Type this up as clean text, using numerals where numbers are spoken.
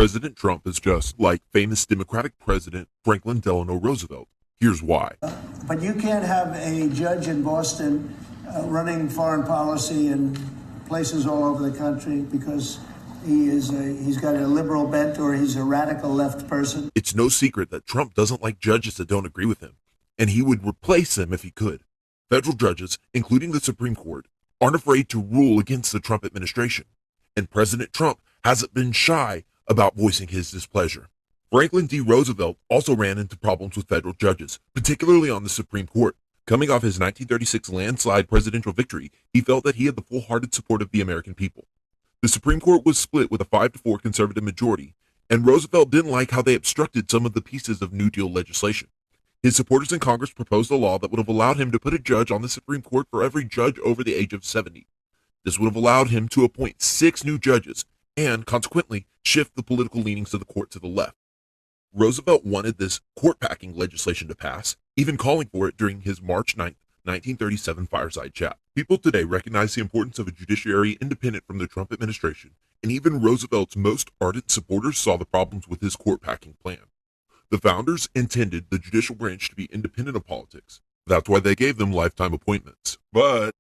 President Trump is just like famous Democratic President Franklin Delano Roosevelt. Here's why. But you can't have a judge in Boston running foreign policy in places all over the country because he's got a liberal bent or he's a radical left person. It's no secret that Trump doesn't like judges that don't agree with him, and he would replace them if he could. Federal judges, including the Supreme Court, aren't afraid to rule against the Trump administration, and President Trump hasn't been shy about voicing his displeasure. Franklin D. Roosevelt also ran into problems with federal judges, particularly on the Supreme Court. Coming off his 1936 landslide presidential victory, he felt that he had the full-hearted support of the American people. The Supreme Court was split with a 5-4 conservative majority, and Roosevelt didn't like how they obstructed some of the pieces of New Deal legislation. His supporters in Congress proposed a law that would have allowed him to put a judge on the Supreme Court for every judge over the age of 70. This would have allowed him to appoint 6 new judges and, consequently, shift the political leanings of the court to the left. Roosevelt wanted this court-packing legislation to pass, even calling for it during his March 9, 1937 fireside chat. People today recognize the importance of a judiciary independent from the Trump administration, and even Roosevelt's most ardent supporters saw the problems with his court-packing plan. The founders intended the judicial branch to be independent of politics. That's why they gave them lifetime appointments. But